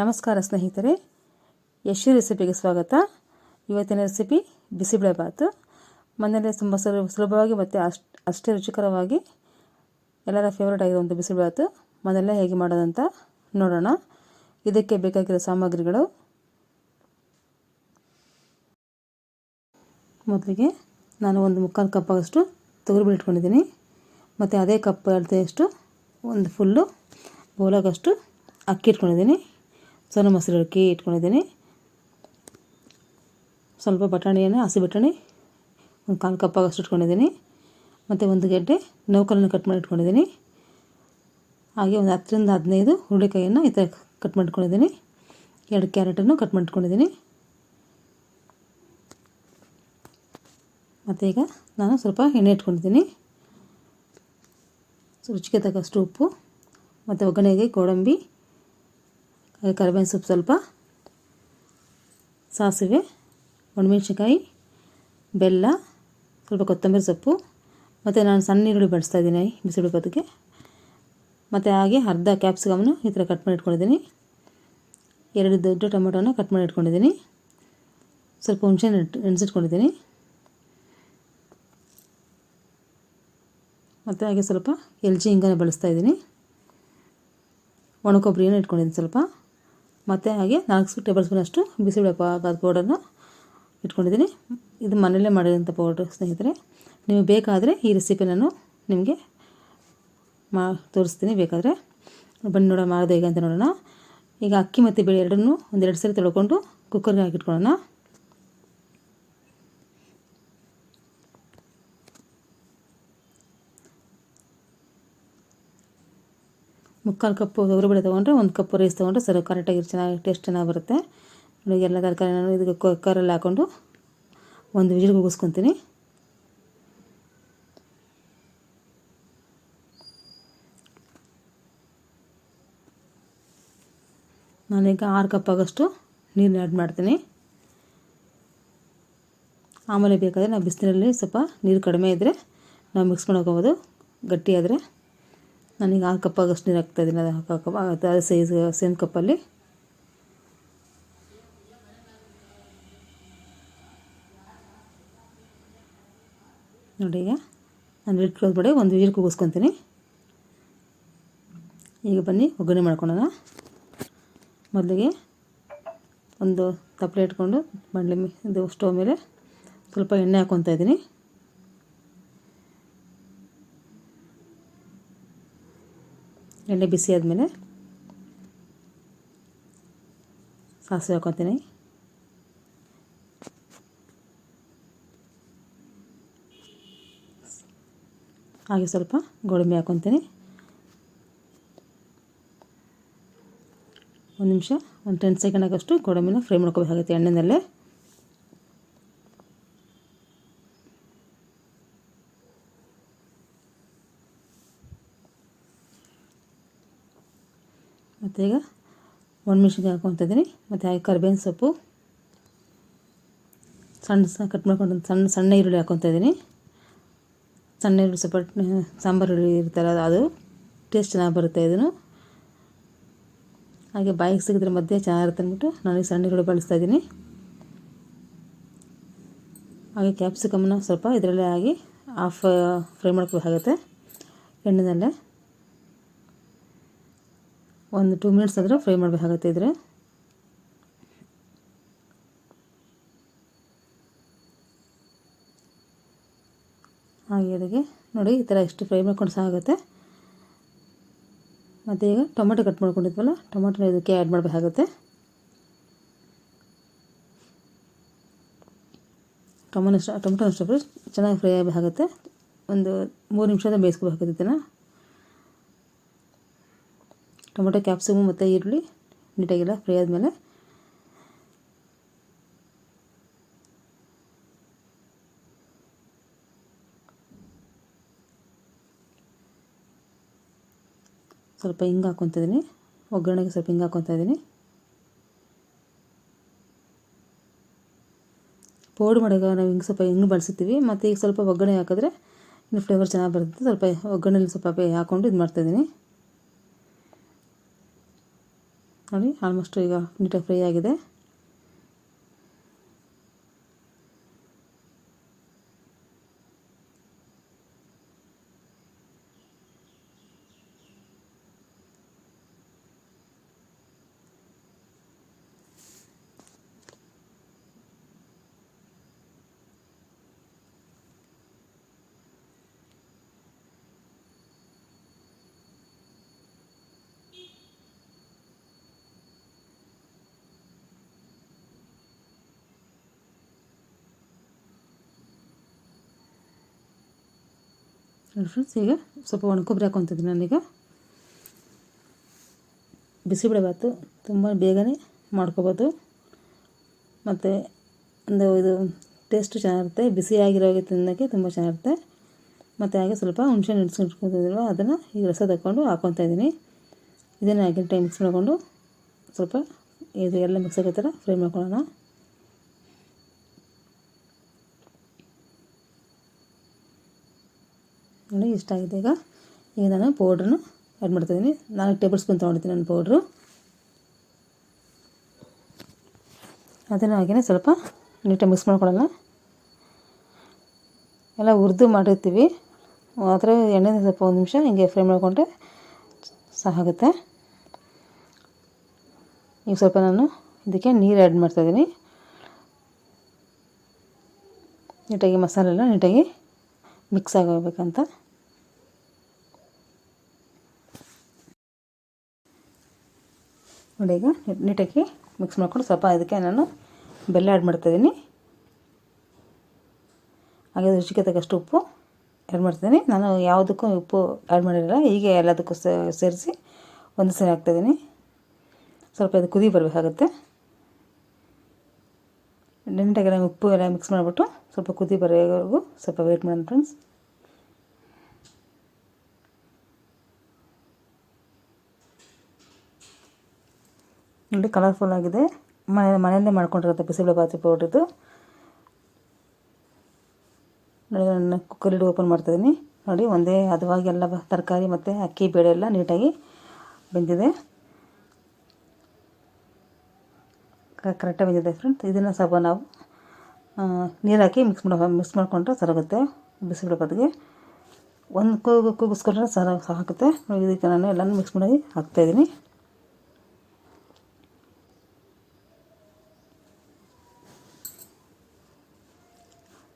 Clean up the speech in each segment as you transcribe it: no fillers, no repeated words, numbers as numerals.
ನಮಸ್ಕಾರ ಸ್ನೇಹಿತರೆ, ಯಶು ರೆಸಿಪಿಗೆ ಸ್ವಾಗತ. ಇವತ್ತಿನ ರೆಸಿಪಿ ಬಿಸಿಬೇಳೆಬಾತು. ಮನೆಯಲ್ಲೇ ತುಂಬ ಸುಲಭವಾಗಿ ಮತ್ತು ಅಷ್ಟೇ ರುಚಿಕರವಾಗಿ ಎಲ್ಲರ ಫೇವ್ರೇಟ್ ಆಗಿರುವಂಥ ಬಿಸಿಬೇಳೆಬಾತು ಮನೆಯಲ್ಲೇ ಹೇಗೆ ಮಾಡೋದಂತ ನೋಡೋಣ. ಇದಕ್ಕೆ ಬೇಕಾಗಿರೋ ಸಾಮಗ್ರಿಗಳು: ಮೊದಲಿಗೆ ನಾನು ಒಂದು 3/4 ಕಪ್ ಆಗೋಷ್ಟು ತೊಗರಿಬೇಳೆ ಇಟ್ಕೊಂಡಿದ್ದೀನಿ. ಮತ್ತು ಅದೇ ಕಪ್ ಅಳತೆಯಷ್ಟು ಒಂದು ಫುಲ್ಲು ಬೌಲಾಗಷ್ಟು ಅಕ್ಕಿ ಇಟ್ಕೊಂಡಿದ್ದೀನಿ. ಸಣ್ಣ ಮೊಸರು ಅಕ್ಕಿ ಇಟ್ಕೊಂಡಿದ್ದೀನಿ. ಸ್ವಲ್ಪ ಬಟಾಣಿಯನ್ನು, ಹಸಿ ಬಟಾಣಿ ಒಂದು 1/4 ಕಪ್ ಆಗೋಷ್ಟು ಇಟ್ಕೊಂಡಿದ್ದೀನಿ. ಮತ್ತು ಒಂದು ಗೆಡ್ಡೆ ನೌಕಲನ್ನು ಕಟ್ ಮಾಡಿ ಇಟ್ಕೊಂಡಿದ್ದೀನಿ. ಹಾಗೆ ಒಂದು 10ರಿಂದ 15 ಹುರುಳಿಕಾಯಿಯನ್ನು ಈ ಥರ ಕಟ್ ಮಾಡಿ ಇಟ್ಕೊಂಡಿದ್ದೀನಿ. 2 ಕ್ಯಾರೆಟನ್ನು ಕಟ್ ಮಾಡಿ ಇಟ್ಕೊಂಡಿದ್ದೀನಿ. ಮತ್ತು ಈಗ ನಾನು ಸ್ವಲ್ಪ ಎಣ್ಣೆ ಇಟ್ಕೊಂಡಿದ್ದೀನಿ. ರುಚಿಗೆ ತಕ್ಕಷ್ಟು ಉಪ್ಪು, ಮತ್ತು ಒಗ್ಗರಣೆಗೆ ಗೋಡಂಬಿ, ಕರಿಬೇವಿನ ಸೊಪ್ಪು ಸ್ವಲ್ಪ, ಸಾಸಿವೆ, ಒಣಮೆಣಸಿನ್ಕಾಯಿ, ಬೆಲ್ಲ, ಸ್ವಲ್ಪ ಕೊತ್ತಂಬರಿ ಸೊಪ್ಪು, ಮತ್ತು ನಾನು ಸಣ್ಣ ಈರುಳ್ಳಿ ಬಳಸ್ತಾಯಿದ್ದೀನಿ ಬಿಸಿಬೇಳೆಬಾತಿಗೆ. ಮತ್ತು ಹಾಗೆ ಅರ್ಧ ಕ್ಯಾಪ್ಸಿಕಮನ್ನು ಈ ಥರ ಕಟ್ ಮಾಡಿ ಇಟ್ಕೊಂಡಿದ್ದೀನಿ. 2 ದೊಡ್ಡ ಟೊಮೆಟೊನ ಕಟ್ ಮಾಡಿ ಇಟ್ಕೊಂಡಿದ್ದೀನಿ. ಸ್ವಲ್ಪ ಹುಣಸೆಹಣ್ಣು ನೆನೆಸಿಟ್ಕೊಂಡಿದ್ದೀನಿ. ಮತ್ತು ಹಾಗೆ ಸ್ವಲ್ಪ ಎಲ್ಚಿ ಹಿಂಗನ್ನು ಬಳಸ್ತಾಯಿದ್ದೀನಿ. ಒಣ ಕೊಬ್ಬರಿಯನ್ನು ಇಟ್ಕೊಂಡಿದ್ದೀನಿ ಸ್ವಲ್ಪ. ಮತ್ತು ಹಾಗೆ 4 ಟೇಬಲ್ ಸ್ಪೂನಷ್ಟು ಬಿಸಿಬೇಳೆಬಾತು ಪೌಡರನ್ನು ಇಟ್ಕೊಂಡಿದ್ದೀನಿ. ಇದು ಮನೆಯಲ್ಲೇ ಮಾಡಿರೋಂಥ ಪೌಡ್ರ್ ಸ್ನೇಹಿತರೆ. ನಿಮಗೆ ಬೇಕಾದರೆ ಈ ರೆಸಿಪಿ ನಾನು ನಿಮಗೆ ತೋರಿಸ್ತೀನಿ. ಬೇಕಾದರೆ ಬನ್ನಿ ನೋಡೋಣ ಮಾಡೋದು ಹೇಗೆ ಅಂತ ನೋಡೋಣ. ಈಗ ಅಕ್ಕಿ ಮತ್ತು ಬೇಳೆ ಎರಡನ್ನೂ 1-2 ಸರಿ ತೊಳ್ಕೊಂಡು ಕುಕ್ಕರ್ಗೆ ಹಾಕಿಟ್ಕೊಳ್ಳೋಣ. ಮುಕ್ಕಾಲು ಕಪ್ಪು ತೊಗರಿಬೇಳೆ ತೊಗೊಂಡ್ರೆ 1 ಕಪ್ ರೈಸ್ ತೊಗೊಂಡ್ರೆ ಸರಿ ಕರೆಕ್ಟಾಗಿ ಟೇಸ್ಟ್ ಚೆನ್ನಾಗಿ ಬರುತ್ತೆ. ನೋಡಿ, ಎಲ್ಲ ತರಕಾರಿ ನಾನು ಇದಕ್ಕೆ ಕುಕ್ಕರಲ್ಲಿ ಹಾಕ್ಕೊಂಡು 1 ವಿಜಿಲ್ ಕೂಗಿಸ್ಕೊತೀನಿ. ನಾನೀಗ 6 ಕಪ್ ಆಗೋಷ್ಟು ನೀರನ್ನ ಆ್ಯಡ್ ಮಾಡ್ತೀನಿ. ಆಮೇಲೆ ಬೇಕಾದರೆ ನಾವು ಬಿಸಿನೀರಲ್ಲಿ ಸ್ವಲ್ಪ ನೀರು ಕಡಿಮೆ ಇದ್ದರೆ ನಾವು ಮಿಕ್ಸ್ ಮಾಡ್ಕೋಬೋದು. ಗಟ್ಟಿ ಆದರೆ ನಾನೀಗ 6 ಕಪ್ ಆಗೋಷ್ಟು ನೀರು ಹಾಕ್ತಾಯಿದ್ದೀನಿ. ಅದು ಸೈಜ್ ಸೇಮ್ ಕಪ್ಪಲ್ಲಿ. ನೋಡಿ, ಈಗ ನಾನು ಲಿಡ್ ಕ್ಲೋಸ್ ಮಾಡಿ 1 ವಿಜಿಲ್ ಕೂಗಿಸ್ಕೊತೀನಿ. ಈಗ ಬನ್ನಿ ಒಗ್ಗರಣೆ ಮಾಡ್ಕೊಳ್ಳೋಣ. ಮೊದಲಿಗೆ ಒಂದು ತಪ್ಪಲೆ ಇಟ್ಕೊಂಡು ಇದು ಸ್ಟವ್ ಮೇಲೆ ಸ್ವಲ್ಪ ಎಣ್ಣೆ ಹಾಕ್ಕೊತಾ ಇದ್ದೀನಿ. ಎಣ್ಣೆ ಬಿಸಿ ಆದಮೇಲೆ ಸಾಸಿವೆ ಹಾಕ್ಕೊತೀನಿ. ಹಾಗೆ ಸ್ವಲ್ಪ ಗೋಡಂಬಿ ಹಾಕ್ಕೊತೀನಿ. 1 ನಿಮಿಷ, ಒಂದು 10 ಸೆಕೆಂಡ್ ಆಗೋಷ್ಟು ಗೋಡಂಬಿನ ಫ್ರೈ ಮಾಡ್ಕೋಬೇಕಾಗುತ್ತೆ ಎಣ್ಣೆನಲ್ಲೇ. ಮತ್ತು ಈಗ ಒಣಮೆಣಸಿನ್ಕಾಯಿ ಹಾಕ್ಕೊತಾ ಇದ್ದೀನಿ. ಮತ್ತು ಹಾಗೆ ಕರಿಬೇವಿನ ಸೊಪ್ಪು, ಸಣ್ಣ ಕಟ್ ಮಾಡ್ಕೊಂಡು ಸಣ್ಣ ಈರುಳ್ಳಿ ಹಾಕ್ಕೊತಾ ಇದ್ದೀನಿ. ಸಣ್ಣ ಈರುಳ್ಳಿ ಸ್ವಲ್ಪ ಸಾಂಬಾರು ಈರುಳ್ಳಿ ಇರ್ತಾರ, ಅದು ಟೇಸ್ಟ್ ಚೆನ್ನಾಗಿ ಬರುತ್ತೆ ಇದನ್ನು. ಹಾಗೆ ಬಾಯಿಗೆ ಸಿಗಿದ್ರೆ ಮಧ್ಯೆ ಚೆನ್ನಾಗಿರುತ್ತೆ ಅಂದ್ಬಿಟ್ಟು ನಾನು ಸಣ್ಣ ಈರುಳ್ಳಿ ಬಳಸ್ತಾ ಇದ್ದೀನಿ. ಹಾಗೆ ಕ್ಯಾಪ್ಸಿಕಮ್ನ ಸ್ವಲ್ಪ ಇದರಲ್ಲೇ ಆಗಿ ಹಾಫ್ ಫ್ರೈ ಮಾಡ್ಕೋಬೇಕಾಗುತ್ತೆ ಎಣ್ಣೆನಲ್ಲೇ. 1-2 ಮಿನಿಟ್ಸ್ ಆದರೂ ಫ್ರೈ ಮಾಡಬೇಕಾಗುತ್ತೆ ಇದ್ರೆ. ಹಾಗೆ ಅದಕ್ಕೆ ನೋಡಿ, ಈ ಥರ ಎಷ್ಟು ಫ್ರೈ ಮಾಡ್ಕೊಂಡು ಸಾಗುತ್ತೆ. ಮತ್ತು ಈಗ ಟೊಮೆಟೊ ಕಟ್ ಮಾಡ್ಕೊಂಡಿದ್ವಲ್ಲ, ಟೊಮೆಟೊನ ಇದಕ್ಕೆ ಆ್ಯಡ್ ಮಾಡಬೇಕಾಗುತ್ತೆ. ಟೊಮೆಟೊ ಅಷ್ಟು ಚೆನ್ನಾಗಿ ಫ್ರೈ ಆಗಬೇಕಾಗುತ್ತೆ. ಒಂದು 3 ನಿಮಿಷದ ಬೇಯಿಸ್ಕೋಬೇಕಾಗುತ್ತೆ ಇದನ್ನು. ಟೊಮೆಟೊ, ಕ್ಯಾಪ್ಸಿಕಮ್ ಮತ್ತು ಈರುಳ್ಳಿ ನೀಟಾಗೆಲ್ಲ ಫ್ರೈ ಆದಮೇಲೆ ಸ್ವಲ್ಪ ಹಿಂಗೆ ಹಾಕ್ಕೊತಾ ಇದ್ದೀನಿ. ಒಗ್ಗರಣೆಗೆ ಸ್ವಲ್ಪ ಹಿಂಗೆ ಹಾಕ್ಕೊತಾ ಇದ್ದೀನಿ. ಪೌಡ್ರ್ ಮಾಡುವಾಗ ನಾವು ಹಿಂಗೆ ಸ್ವಲ್ಪ ಹಿಂಗೆ ಬಳಸ್ತೀವಿ. ಮತ್ತು ಈಗ ಸ್ವಲ್ಪ ಒಗ್ಗರಣೆ ಹಾಕಿದ್ರೆ ಇನ್ನು ಫ್ಲೇವರ್ ಚೆನ್ನಾಗಿ ಬರುತ್ತೆ. ಸ್ವಲ್ಪ ಒಗ್ಗರಣೆಲಿ ಸ್ವಲ್ಪ ಹಾಕ್ಕೊಂಡು ಇದು ಮಾಡ್ತಾಯಿದ್ದೀನಿ. ನೋಡಿ ಆಲ್ಮೋಸ್ಟ್ ಈಗ ನೀಟಾಗಿ ಫ್ರೈ ಆಗಿದೆ. ಫ್ರೆಂಡ್ಸ್, ಈಗ ಸ್ವಲ್ಪ ಒಣಕೊಬ್ಬರಿ ಹಾಕ್ಕೊತಿದ್ದೀನಿ. ನಾನೀಗ ಬಿಸಿಬೇಳೆಬಾತು ತುಂಬ ಬೇಗನೆ ಮಾಡ್ಕೋಬೋದು, ಮತ್ತು ಇದು ಟೇಸ್ಟು ಚೆನ್ನಾಗಿರುತ್ತೆ. ಬಿಸಿಯಾಗಿರೋಗೆ ತಿನ್ನೋಕ್ಕೆ ತುಂಬ ಚೆನ್ನಾಗಿರುತ್ತೆ. ಮತ್ತು ಹಾಗೆ ಸ್ವಲ್ಪ ಹುಣಸೆ ಇಟ್ಕೊತಿದ್ವಲ್ವ, ಅದನ್ನು ಈಗ ರಸ ತಗೊಂಡು ಹಾಕ್ಕೊತಾ ಇದ್ದೀನಿ. ಇದನ್ನು ಹಾಗೆ ಟೈಮ್ ಮಿಕ್ಸ್ ಮಾಡಿಕೊಂಡು ಸ್ವಲ್ಪ ಇದು ಎಲ್ಲ ಮಿಕ್ಸ್ ಆಗೋ ಥರ ಫ್ರೈ ಮಾಡ್ಕೊಳ್ಳೋಣ. ನೋಡಿ ಇಷ್ಟ ಆಗಿದೆ. ಈಗ ನಾನು ಪೌಡ್ರನ್ನು ಆ್ಯಡ್ ಮಾಡ್ತಾಯಿದ್ದೀನಿ. 4 ಟೇಬಲ್ ಸ್ಪೂನ್ ತೊಗೊಂಡಿದ್ದೀನಿ ನಾನು ಪೌಡ್ರು. ಅದನ್ನು ಹಾಗೆಯೇ ಸ್ವಲ್ಪ ನೀಟಾಗಿ ಮಿಕ್ಸ್ ಮಾಡ್ಕೊಳ್ಳೋಣ. ಎಲ್ಲ ಹುರಿದು ಮಾಡಿರ್ತೀವಿ, ಆ ಥರ ಎಣ್ಣೆ ಸ್ವಲ್ಪ 1 ನಿಮಿಷ ಹಿಂಗೆ ಫ್ರೈ ಮಾಡಿಕೊಂಡ್ರೆ ಸಾಕಾಗುತ್ತೆ. ಈಗ ಸ್ವಲ್ಪ ನಾನು ಇದಕ್ಕೆ ನೀರು ಆ್ಯಡ್ ಮಾಡ್ತಾಯಿದ್ದೀನಿ. ನೀಟಾಗಿ ಮಸಾಲೆಲ್ಲ ನೀಟಾಗಿ ಮಿಕ್ಸ್ ಆಗೋಗ್ಬೇಕಂತ. ನೋಡಿ ಈಗ ನೀಟಾಗಿ ಮಿಕ್ಸ್ ಮಾಡ್ಕೊಂಡು ಸ್ವಲ್ಪ ಅದಕ್ಕೆ ನಾನು ಬೆಲ್ಲ ಆ್ಯಡ್ ಮಾಡ್ತಾಯಿದ್ದೀನಿ. ಹಾಗೆ ರುಚಿಗೆ ತಕ್ಕಷ್ಟು ಉಪ್ಪು ಆ್ಯಡ್ ಮಾಡ್ತಾಯಿದ್ದೀನಿ. ನಾನು ಯಾವುದಕ್ಕೂ ಉಪ್ಪು ಆ್ಯಡ್ ಮಾಡಿರಲ್ಲ, ಹೀಗೆ ಎಲ್ಲದಕ್ಕೂ ಸೇರಿಸಿ ಒಂದು ಸರಿ ಹಾಕ್ತಾಯಿದ್ದೀನಿ. ಸ್ವಲ್ಪ ಇದು ಕುದಿ ಬರಬೇಕಾಗುತ್ತೆ. ನೀಟಾಗೆಲ್ಲ ಉಪ್ಪು ಎಲ್ಲ ಮಿಕ್ಸ್ ಮಾಡಿಬಿಟ್ಟು ಸ್ವಲ್ಪ ಕುದಿ ಬರೋವರೆಗೂ ಸ್ವಲ್ಪ ವೆಯ್ಟ್ ಮಾಡೋಣ ಫ್ರೆಂಡ್ಸ್. ನೋಡಿ ಕಲರ್ಫುಲ್ ಆಗಿದೆ. ಮನೆಯಲ್ಲೇ ಮಾಡ್ಕೊಂಡಿರುತ್ತೆ ಬಿಸಿಬೇಳೆಬಾತು ಪೌಡ್ರದ್ದು. ನೋಡಿ ನಾನು ಕುಕ್ಕರ್ ಓಪನ್ ಮಾಡ್ತಾಯಿದ್ದೀನಿ. ನೋಡಿ ಒಂದೇ ಹದವಾಗಿ ಎಲ್ಲ ತರಕಾರಿ ಮತ್ತು ಅಕ್ಕಿ ಬೇಳೆ ಎಲ್ಲ ನೀಟಾಗಿ ಬೆಂದಿದೆ, ಕರೆಕ್ಟಾಗಿ ಬಂದಿದೆ ಫ್ರೆಂಡ್ಸ್. ಇದನ್ನು ಸ್ವಲ್ಪ ನಾವು ನೀರು ಹಾಕಿ ಮಿಕ್ಸ್ ಮಾಡಿಕೊಂಡ್ರೆ ಸರಾಗುತ್ತೆ. ಬಿಸಿಬೇಳೆಬಾತಿಗೆ ಒಂದು ಕೂಗಿಸ್ಕೊಂಡ್ರೆ ಸಾಕಾಗುತ್ತೆ. ಇದಕ್ಕೆ ನಾನು ಎಲ್ಲನೂ ಮಿಕ್ಸ್ ಮಾಡಿ ಹಾಕ್ತಾಯಿದ್ದೀನಿ.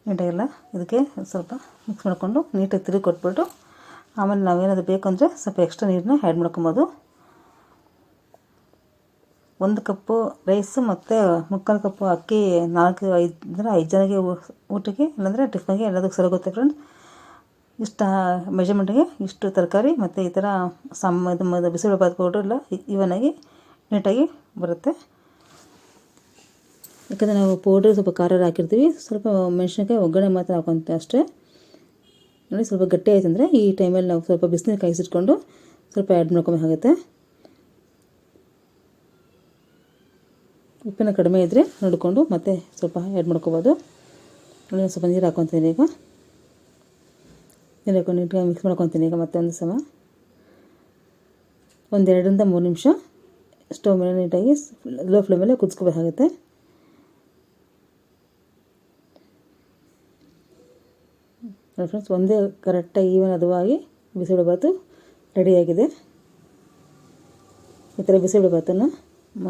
ನೀಟಾಗೆಲ್ಲ ಇದಕ್ಕೆ ಸ್ವಲ್ಪ ಮಿಕ್ಸ್ ಮಾಡಿಕೊಂಡು ನೀಟಾಗಿ ತಿರುಗಿ ಕೊಟ್ಬಿಟ್ಟು ಆಮೇಲೆ ನಾವೇನಾದರೂ ಬೇಕು ಅಂದರೆ ಸ್ವಲ್ಪ ಎಕ್ಸ್ಟ್ರಾ ನೀರನ್ನ ಆ್ಯಡ್ ಮಾಡ್ಕೊಬೋದು. 1 ಕಪ್ಪು ರೈಸು ಮತ್ತು 3/4 ಕಪ್ಪು ಅಕ್ಕಿ 4-5 ಜನಕ್ಕೆ ಊಟಕ್ಕೆ ಇಲ್ಲಾಂದರೆ ಟಿಫನ್ಗೆ ಎಲ್ಲದಕ್ಕೆ ಸರಿಯಾಗುತ್ತೆ ಫ್ರೆಂಡ್ಸ್. ಇಷ್ಟು ಮೆಜರ್ಮೆಂಟಿಗೆ ಇಷ್ಟು ತರಕಾರಿ ಮತ್ತು ಈ ಥರ ಇದು ಬಿಸಿಬೇಳೆಬಾತು ಪೌಡ್ರ್ ಎಲ್ಲ ಇವನ್ನಾಗಿ ನೀಟಾಗಿ ಬರುತ್ತೆ. ಯಾಕಂದರೆ ನಾವು ಪೌಡ್ರ್ ಸ್ವಲ್ಪ ಖಾರ ಹಾಕಿರ್ತೀವಿ, ಸ್ವಲ್ಪ ಮೆಣಸಿನ್ಕಾಯಿ ಒಗ್ಗರಣೆ ಮಾತ್ರ ಹಾಕೊತ ಅಷ್ಟೇ. ನೋಡಿ ಸ್ವಲ್ಪ ಗಟ್ಟಿ ಆಯ್ತು ಅಂದರೆ ಈ ಟೈಮಲ್ಲಿ ನಾವು ಸ್ವಲ್ಪ ಬಿಸಿನೀರು ಕಾಯಿಸಿಟ್ಕೊಂಡು ಸ್ವಲ್ಪ ಆ್ಯಡ್ ಮಾಡ್ಕೊಬೇಕಾಗುತ್ತೆ. ಉಪ್ಪಿನ ಕಡಿಮೆ ಇದ್ದರೆ ನೋಡಿಕೊಂಡು ಮತ್ತೆ ಸ್ವಲ್ಪ ಆ್ಯಡ್ ಮಾಡ್ಕೊಬೋದು. ನೋಡಿ ಸ್ವಲ್ಪ ನೀರು ಹಾಕ್ಕೊತೀನಿ. ಈಗ ನೀರು ಹಾಕೊಂಡು ನೀಟಾಗಿ ಮಿಕ್ಸ್ ಮಾಡ್ಕೊತೀನಿ. ಈಗ ಮತ್ತೆ ಒಂದು ಸಲ 2-3 ನಿಮಿಷ ಸ್ಟವ್ ಮೇಲೆ ನೀಟಾಗಿ ಲೋ ಫ್ಲೇಮಲ್ಲಿ ಕುದಿಸ್ಕೋಬೇಕಾಗುತ್ತೆ. ಫ್ರೆಂಡ್ಸ್, ಒಂದೇ ಕರೆಕ್ಟಾಗಿ ಈವನ್ ಹದವಾಗಿ ಬಿಸಿಬೇಳೆಬಾತು ರೆಡಿಯಾಗಿದೆ. ಈ ಥರ ಬಿಸಿಬೇಳೆಬಾತನ್ನು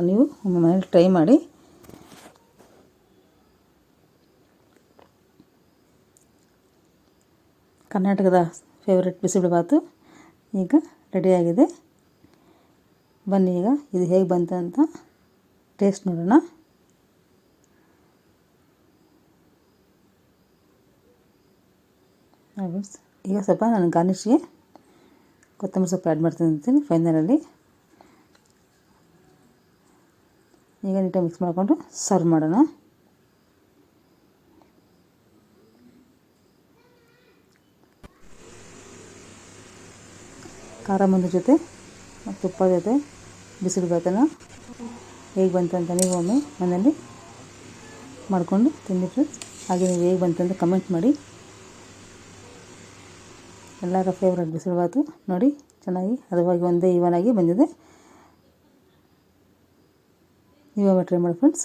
ನೀವು ಮನೇಲಿ ಟ್ರೈ ಮಾಡಿ. ಕರ್ನಾಟಕದ ಫೇವ್ರೆಟ್ ಬಿಸಿಬೇಳೆಬಾತು ಈಗ ರೆಡಿಯಾಗಿದೆ. ಬನ್ನಿ ಈಗ ಇದು ಹೇಗೆ ಬಂತು ಅಂತ ಟೇಸ್ಟ್ ನೋಡೋಣ. ಈಗ ಸ್ವಲ್ಪ ನಾನು ಗಾರ್ನಿಷ್ಗೆ ಕೊತ್ತಂಬರಿ ಸೊಪ್ಪು ಆ್ಯಡ್ ಮಾಡ್ತೀನಿ ಫೈನಲಲ್ಲಿ. ಈಗ ನೀಟಾಗಿ ಮಿಕ್ಸ್ ಮಾಡಿಕೊಂಡು ಸರ್ವ್ ಮಾಡೋಣ. ಖಾರ ಮುಂದೆ ಜೊತೆ ಮತ್ತು ತುಪ್ಪ ಜೊತೆ ಬಿಸಿಬೇಳೆಬಾತನ್ನು ಹೇಗೆ ಬಂತು ಅಂತ ನೀವು ಒಮ್ಮೆ ಮನೆಯಲ್ಲಿ ಮಾಡಿಕೊಂಡು ತಿಂದಿಟ್ಟು ಹಾಗೆ ನೀವು ಹೇಗೆ ಬಂತು ಅಂತ ಕಮೆಂಟ್ ಮಾಡಿ. ಎಲ್ಲರ ಫೇವ್ರೆಟ್ ಬಿಸಿಬೇಳೆಬಾತು ನೋಡಿ ಚೆನ್ನಾಗಿ ಹದವಾಗಿ ಒಂದೇ ಈವನಾಗಿ ಬಂದಿದೆ. ನೀವೇ ಟ್ರೈ ಮಾಡಿ ಫ್ರೆಂಡ್ಸ್.